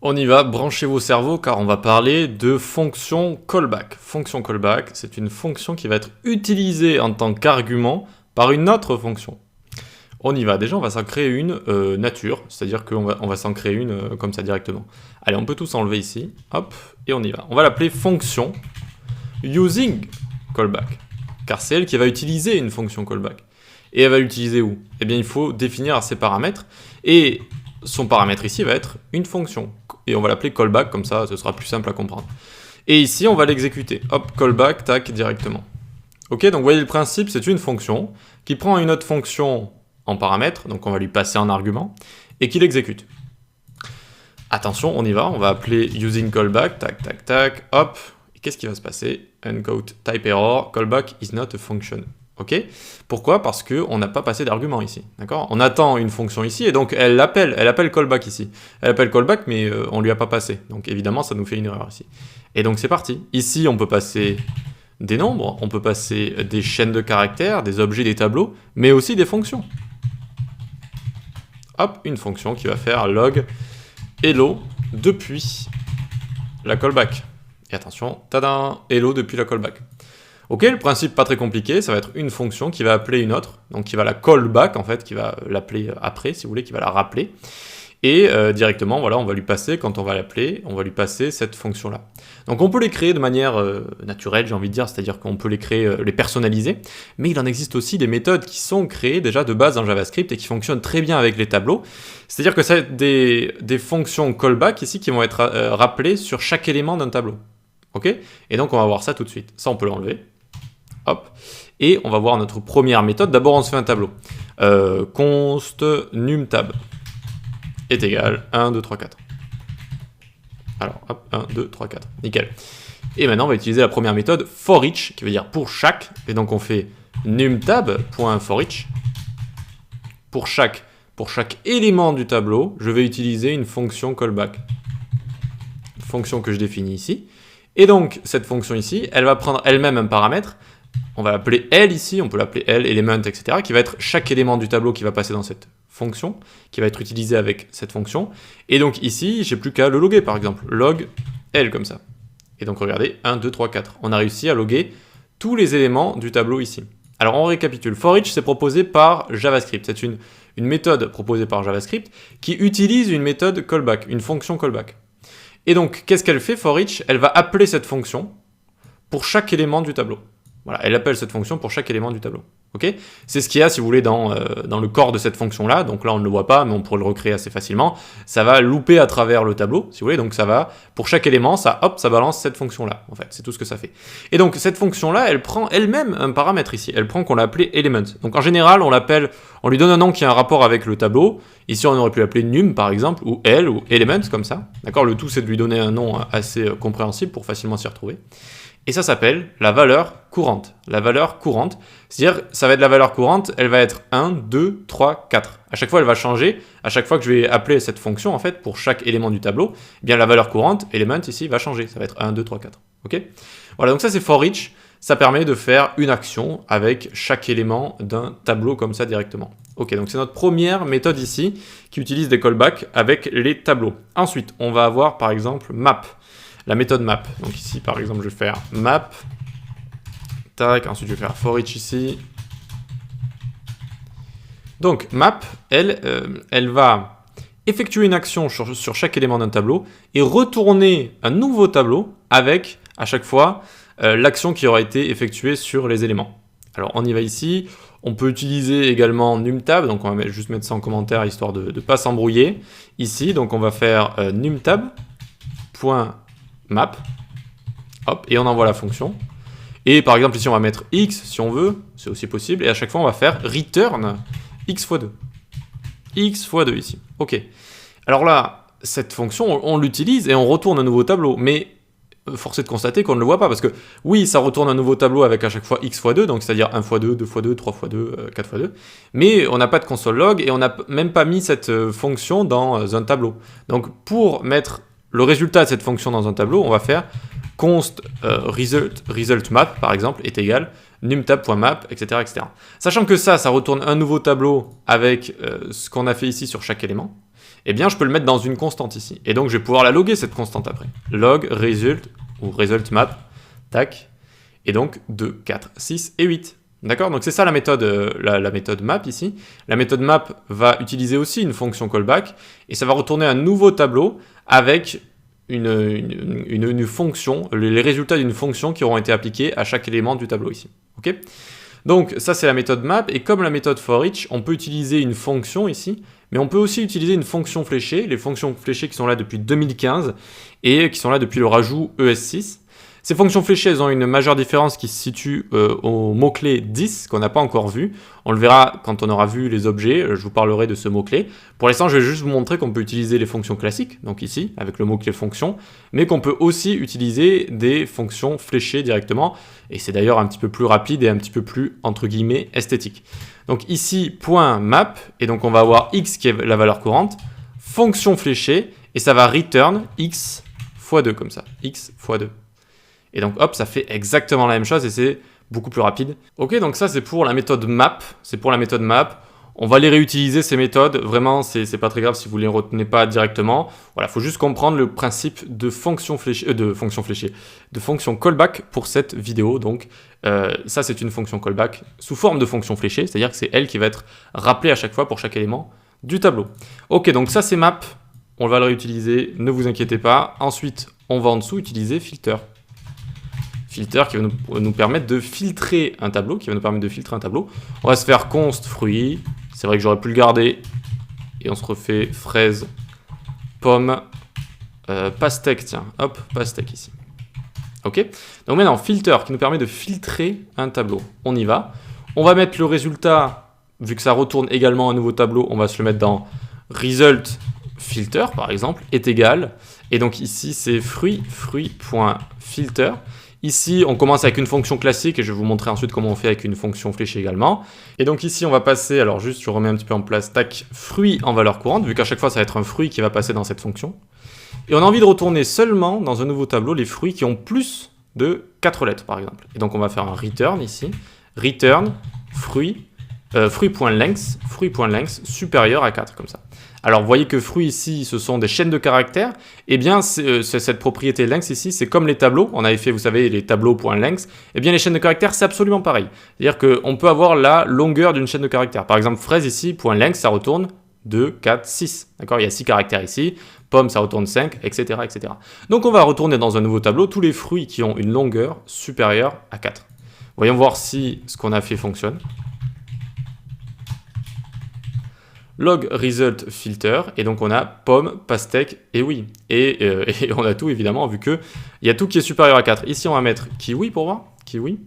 On y va, branchez vos cerveaux car on va parler de fonction callback. Fonction callback, c'est une fonction qui va être utilisée en tant qu'argument par une autre fonction. On y va, déjà on va s'en créer une nature, c'est-à-dire qu'on va s'en créer une comme ça directement. Allez, on peut tous enlever ici, hop, et on y va. On va l'appeler fonction using callback, car c'est elle qui va utiliser une fonction callback. Et elle va l'utiliser où? Eh bien il faut définir ses paramètres, et son paramètre ici va être une fonction. Et on va l'appeler callback, comme ça, ce sera plus simple à comprendre. Et ici, on va l'exécuter. Hop, callback, tac, directement. Ok, donc vous voyez le principe, c'est une fonction qui prend une autre fonction en paramètre, donc on va lui passer en argument, et qui l'exécute. Attention, on y va, on va appeler using callback, tac, tac, tac, hop. Et qu'est-ce qui va se passer? Unquote, type error, callback is not a function. Ok? Pourquoi? Parce qu'on n'a pas passé d'argument ici, d'accord? On attend une fonction ici, et donc elle appelle callback ici. Elle appelle callback, mais on ne lui a pas passé. Donc évidemment, ça nous fait une erreur ici. Et donc c'est parti. Ici, on peut passer des nombres, on peut passer des chaînes de caractères, des objets, des tableaux, mais aussi des fonctions. Hop, une fonction qui va faire log hello depuis la callback. Et attention, tadam, hello depuis la callback. Ok, le principe pas très compliqué, ça va être une fonction qui va appeler une autre, donc qui va la callback en fait, qui va l'appeler après, si vous voulez, qui va la rappeler. Et directement, voilà, on va lui passer, quand on va l'appeler, on va lui passer cette fonction-là. Donc on peut les créer de manière naturelle, j'ai envie de dire, c'est-à-dire qu'on peut les créer, les personnaliser, mais il en existe aussi des méthodes qui sont créées déjà de base en JavaScript et qui fonctionnent très bien avec les tableaux. C'est-à-dire que c'est des fonctions callback ici qui vont être rappelées sur chaque élément d'un tableau. Ok? Et donc on va voir ça tout de suite. Ça, on peut l'enlever. Hop, et on va voir notre première méthode. D'abord, on se fait un tableau. Const numtab est égal 1, 2, 3, 4. Alors, hop, 1, 2, 3, 4. Nickel. Et maintenant, on va utiliser la première méthode forEach, qui veut dire pour chaque. Et donc, on fait numtab.forEach. Pour chaque élément du tableau, je vais utiliser une fonction callback. Une fonction que je définis ici. Et donc, cette fonction ici, elle va prendre elle-même un paramètre. On va l'appeler L ici, on peut l'appeler L, element, etc., qui va être chaque élément du tableau qui va passer dans cette fonction, qui va être utilisé avec cette fonction. Et donc ici, j'ai plus qu'à le loguer, par exemple. Log L, comme ça. Et donc regardez, 1, 2, 3, 4. On a réussi à loguer tous les éléments du tableau ici. Alors on récapitule. forEach, c'est proposé par JavaScript. C'est une méthode proposée par JavaScript qui utilise une méthode callback, une fonction callback. Et donc, qu'est-ce qu'elle fait, forEach? Elle va appeler cette fonction pour chaque élément du tableau. Voilà, elle appelle cette fonction pour chaque élément du tableau. Okay, c'est ce qu'il y a, si vous voulez, dans le corps de cette fonction-là. Donc là, on ne le voit pas, mais on pourrait le recréer assez facilement. Ça va louper à travers le tableau, si vous voulez. Donc ça va, pour chaque élément, ça balance cette fonction-là, en fait. C'est tout ce que ça fait. Et donc, cette fonction-là, elle prend elle-même un paramètre ici. Elle prend qu'on l'a appelé element. Donc en général, on lui donne un nom qui a un rapport avec le tableau. Ici, on aurait pu l'appeler num, par exemple, ou L, ou element, comme ça. D'accord? Le tout, c'est de lui donner un nom assez compréhensible pour facilement s'y retrouver. Et ça s'appelle la valeur courante. La valeur courante, c'est-à-dire, ça va être la valeur courante, elle va être 1, 2, 3, 4. À chaque fois, elle va changer. À chaque fois que je vais appeler cette fonction, en fait, pour chaque élément du tableau, eh bien la valeur courante, element ici, va changer. Ça va être 1, 2, 3, 4. Ok? Voilà, donc ça, c'est forEach. Ça permet de faire une action avec chaque élément d'un tableau comme ça directement. Ok, donc c'est notre première méthode ici qui utilise des callbacks avec les tableaux. Ensuite, on va avoir, par exemple, map. La méthode map. Donc ici, par exemple, je vais faire map. Tac, ensuite je vais faire forEach ici. Donc map, elle va effectuer une action sur chaque élément d'un tableau et retourner un nouveau tableau avec, à chaque fois, l'action qui aura été effectuée sur les éléments. Alors on y va ici. On peut utiliser également numtab, donc on va juste mettre ça en commentaire histoire de ne pas s'embrouiller. Ici, donc on va faire numtab.map, hop, et on envoie la fonction. Et par exemple ici on va mettre x si on veut, c'est aussi possible, et à chaque fois on va faire return x fois 2. X fois 2 ici, ok. Alors là, cette fonction, on l'utilise et on retourne un nouveau tableau, mais force est de constater qu'on ne le voit pas, parce que oui, ça retourne un nouveau tableau avec à chaque fois x fois 2, donc c'est-à-dire 1 fois 2, 2 fois 2, 3 fois 2, 4 fois 2, mais on n'a pas de console log et on n'a même pas mis cette fonction dans un tableau. Donc pour mettre le résultat de cette fonction dans un tableau, on va faire const result map, par exemple, est égal numtab.map, etc., etc. Sachant que ça retourne un nouveau tableau avec ce qu'on a fait ici sur chaque élément. eh bien je peux le mettre dans une constante ici. Et donc je vais pouvoir la loguer cette constante après. Log result ou result map, tac, et donc 2, 4, 6 et 8. D'accord? Donc c'est ça la méthode map ici. La méthode map va utiliser aussi une fonction callback et ça va retourner un nouveau tableau avec une fonction, les résultats d'une fonction qui auront été appliqués à chaque élément du tableau ici. Ok? Donc ça c'est la méthode map et comme la méthode for-each, on peut utiliser une fonction ici, mais on peut aussi utiliser une fonction fléchée, les fonctions fléchées qui sont là depuis 2015 et qui sont là depuis le rajout ES6. Ces fonctions fléchées, elles ont une majeure différence qui se situe au mot-clé 10, qu'on n'a pas encore vu. On le verra quand on aura vu les objets, je vous parlerai de ce mot-clé. Pour l'instant, je vais juste vous montrer qu'on peut utiliser les fonctions classiques, donc ici, avec le mot-clé fonction, mais qu'on peut aussi utiliser des fonctions fléchées directement, et c'est d'ailleurs un petit peu plus rapide et un petit peu plus, entre guillemets, esthétique. Donc ici, point .map, et donc on va avoir x qui est la valeur courante, fonction fléchée, et ça va return x fois 2, comme ça, x fois 2. Et donc hop, ça fait exactement la même chose et c'est beaucoup plus rapide. Ok, donc ça c'est pour la méthode map. On va les réutiliser ces méthodes. Vraiment, c'est pas très grave si vous les retenez pas directement. Voilà, faut juste comprendre le principe de fonction fléchée, de fonction callback pour cette vidéo. Donc ça c'est une fonction callback sous forme de fonction fléchée, c'est-à-dire que c'est elle qui va être rappelée à chaque fois pour chaque élément du tableau. Ok, donc ça c'est map. On va le réutiliser, ne vous inquiétez pas. Ensuite, on va en dessous utiliser filter. Filter qui va nous permettre de filtrer un tableau, On va se faire const fruit, c'est vrai que j'aurais pu le garder, et on se refait fraise, pomme, pastèque, tiens, hop, pastèque ici. Ok, donc maintenant, filter qui nous permet de filtrer un tableau. On y va. On va mettre le résultat, vu que ça retourne également un nouveau tableau, on va se le mettre dans result filter, par exemple, est égal, et donc ici c'est fruit.filter. Ici, on commence avec une fonction classique et je vais vous montrer ensuite comment on fait avec une fonction fléchée également. Et donc ici, on va passer, alors juste je remets un petit peu en place, tac, fruit en valeur courante, vu qu'à chaque fois, ça va être un fruit qui va passer dans cette fonction. Et on a envie de retourner seulement dans un nouveau tableau les fruits qui ont plus de 4 lettres, par exemple. Et donc on va faire un return ici, return fruit.length supérieur à 4, comme ça. Alors, vous voyez que fruits ici, ce sont des chaînes de caractères. Eh bien, cette propriété length ici, c'est comme les tableaux. On avait fait, vous savez, les tableaux.length. Eh bien, les chaînes de caractères, c'est absolument pareil. C'est-à-dire qu'on peut avoir la longueur d'une chaîne de caractères. Par exemple, fraise ici, .length, ça retourne 2, 4, 6. D'accord? Il y a 6 caractères ici. Pomme, ça retourne 5, etc., etc. Donc, on va retourner dans un nouveau tableau tous les fruits qui ont une longueur supérieure à 4. Voyons voir si ce qu'on a fait fonctionne. Log result filter, et donc on a pomme, pastèque et oui. Et on a tout évidemment, vu qu'il y a tout qui est supérieur à 4. Ici on va mettre kiwi pour voir, kiwi,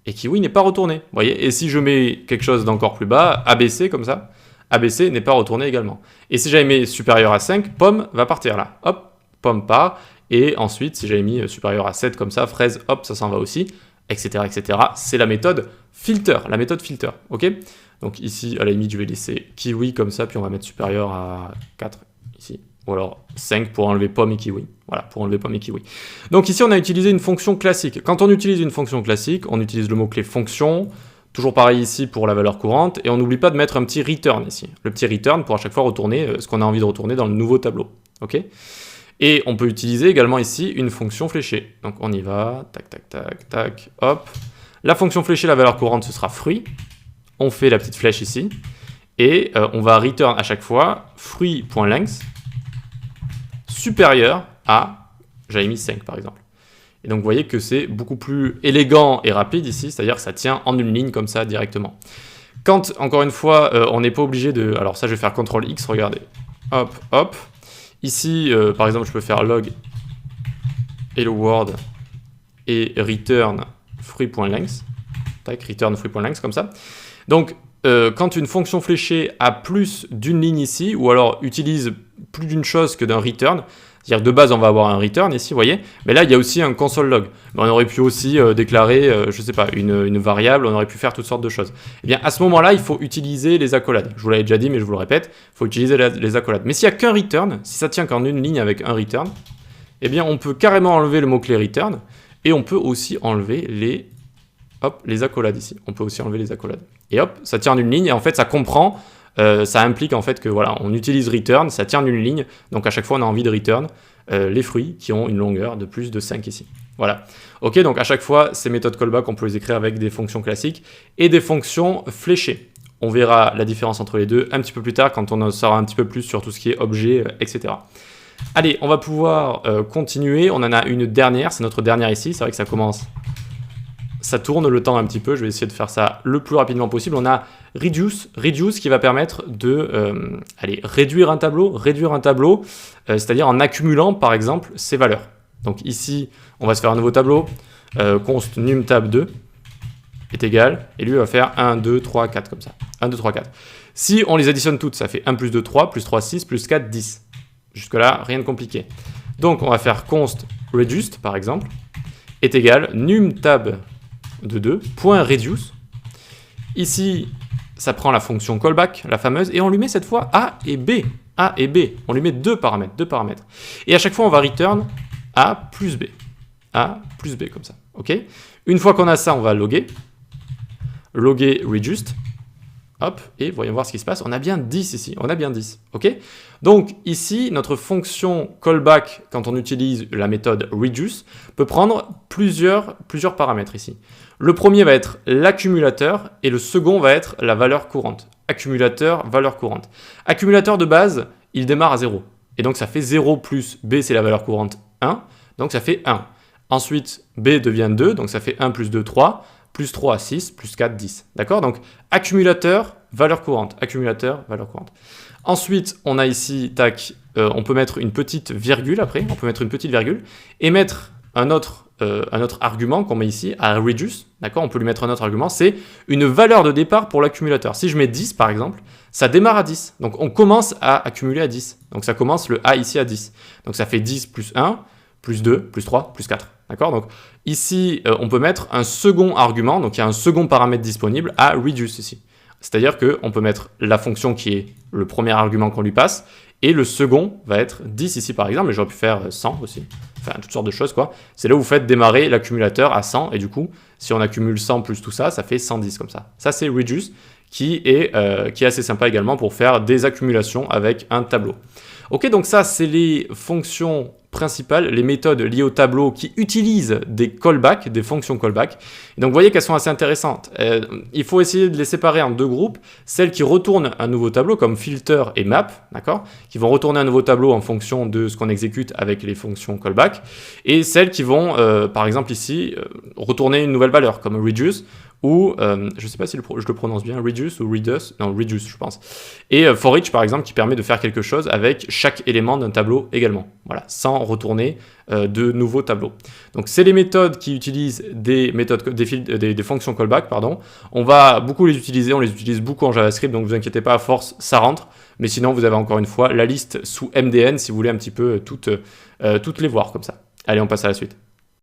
et kiwi n'est pas retourné. Vous voyez, et si je mets quelque chose d'encore plus bas, ABC comme ça, ABC n'est pas retourné également. Et si j'avais mis supérieur à 5, pomme va partir là. Hop, pomme part, et ensuite si j'avais mis supérieur à 7 comme ça, fraise, hop, ça s'en va aussi, etc., etc. C'est la méthode filter, ok? Donc ici, à la limite, je vais laisser kiwi comme ça, puis on va mettre supérieur à 4 ici. Ou alors 5 pour enlever pomme et kiwi. Voilà, pour enlever pomme et kiwi. Donc ici, on a utilisé une fonction classique. Quand on utilise une fonction classique, on utilise le mot-clé fonction. Toujours pareil ici pour la valeur courante. Et on n'oublie pas de mettre un petit return ici. Le petit return pour à chaque fois retourner ce qu'on a envie de retourner dans le nouveau tableau. Ok? Et on peut utiliser également ici une fonction fléchée. Donc on y va, tac, tac, tac, tac, hop. La fonction fléchée, la valeur courante, ce sera fruit. On fait la petite flèche ici, et on va return à chaque fois fruit.length supérieur à, j'avais mis 5 par exemple. Et donc vous voyez que c'est beaucoup plus élégant et rapide ici, c'est-à-dire que ça tient en une ligne comme ça directement. Quand, encore une fois, on n'est pas obligé de... Alors ça, je vais faire CTRL-X, regardez. Hop, hop. Ici, par exemple, je peux faire log hello world et return fruit.length. Tac, return fruit.length comme ça. Donc, quand une fonction fléchée a plus d'une ligne ici, ou alors utilise plus d'une chose que d'un return, c'est-à-dire que de base, on va avoir un return ici, vous voyez, mais là, il y a aussi un console log. Mais on aurait pu aussi déclarer, je ne sais pas, une variable, on aurait pu faire toutes sortes de choses. Eh bien, à ce moment-là, il faut utiliser les accolades. Je vous l'avais déjà dit, mais je vous le répète, il faut utiliser les accolades. Mais s'il n'y a qu'un return, si ça tient qu'en une ligne avec un return, eh bien, on peut carrément enlever le mot-clé return, et on peut aussi enlever les accolades ici. On peut aussi enlever les accolades. Et hop, ça tient en une ligne, et en fait, ça comprend ça implique en fait que voilà, on utilise return, ça tient d'une ligne, donc à chaque fois on a envie de return les fruits qui ont une longueur de plus de 5 ici. Voilà. Ok, donc à chaque fois, ces méthodes callback, on peut les écrire avec des fonctions classiques et des fonctions fléchées. On verra la différence entre les deux un petit peu plus tard quand on en saura un petit peu plus sur tout ce qui est objet, etc. Allez, on va pouvoir continuer. On en a une dernière, c'est notre dernière ici. C'est vrai que ça commence, ça tourne le temps un petit peu. Je vais essayer de faire ça le plus rapidement possible. On a reduce qui va permettre de réduire un tableau, c'est-à-dire en accumulant par exemple ces valeurs. Donc ici, on va se faire un nouveau tableau, const num tab 2 est égal, et lui va faire 1, 2, 3, 4 comme ça. 1, 2, 3, 4. Si on les additionne toutes, ça fait 1 plus 2, 3, plus 3, 6, plus 4, 10. Jusque-là, rien de compliqué. Donc on va faire const reduced, par exemple, est égal num tab de 2, point reduce. Ici, ça prend la fonction callback, la fameuse, et on lui met cette fois A et B. A et B. On lui met deux paramètres. Et à chaque fois, on va return A plus B. A plus B, comme ça. Ok. Une fois qu'on a ça, on va loguer. Loguer reduced. Hop, et voyons voir ce qui se passe. On a bien 10 ici. On a bien 10. Ok. Donc ici, notre fonction callback, quand on utilise la méthode reduce, peut prendre plusieurs paramètres ici. Le premier va être l'accumulateur et le second va être la valeur courante. Accumulateur, valeur courante. Accumulateur de base, il démarre à 0. Et donc ça fait 0 plus B, c'est la valeur courante 1. Donc ça fait 1. Ensuite, B devient 2, donc ça fait 1 plus 2, 3. Plus 3, 6, plus 4, 10. D'accord? Donc, accumulateur, valeur courante. Accumulateur, valeur courante. Ensuite, on a ici, tac, on peut mettre une petite virgule après. On peut mettre une petite virgule et mettre un autre argument qu'on met ici à reduce. D'accord? On peut lui mettre un autre argument. C'est une valeur de départ pour l'accumulateur. Si je mets 10, par exemple, ça démarre à 10. Donc, on commence à accumuler à 10. Donc, ça commence le A ici à 10. Donc, ça fait 10 plus 1, plus 2, plus 3, plus 4. D'accord? Donc ici, on peut mettre un second argument, donc il y a un second paramètre disponible à reduce ici. C'est-à-dire qu'on peut mettre la fonction qui est le premier argument qu'on lui passe, et le second va être 10 ici par exemple, mais j'aurais pu faire 100 aussi, enfin toutes sortes de choses quoi. C'est là où vous faites démarrer l'accumulateur à 100, et du coup, si on accumule 100 plus tout ça, ça fait 110 comme ça. Ça c'est reduce, qui est assez sympa également pour faire des accumulations avec un tableau. Ok, donc ça c'est les fonctions principales, les méthodes liées au tableau qui utilisent des callbacks, des fonctions callback. Et donc vous voyez qu'elles sont assez intéressantes. Il faut essayer de les séparer en deux groupes. Celles qui retournent un nouveau tableau comme filter et map, d'accord, qui vont retourner un nouveau tableau en fonction de ce qu'on exécute avec les fonctions callback. Et celles qui vont, par exemple ici, retourner une nouvelle valeur comme reduce, ou, je ne sais pas si je le prononce bien, reduce ou reduce, non, reduce je pense. Et for each par exemple qui permet de faire quelque chose avec chaque élément d'un tableau également, voilà, sans retourner de nouveaux tableaux. Donc c'est les méthodes qui utilisent des fonctions callback, pardon. On va beaucoup les utiliser, on les utilise beaucoup en JavaScript, donc ne vous inquiétez pas, à force ça rentre, mais sinon vous avez encore une fois la liste sous MDN si vous voulez un petit peu toutes les voir comme ça. Allez, on passe à la suite.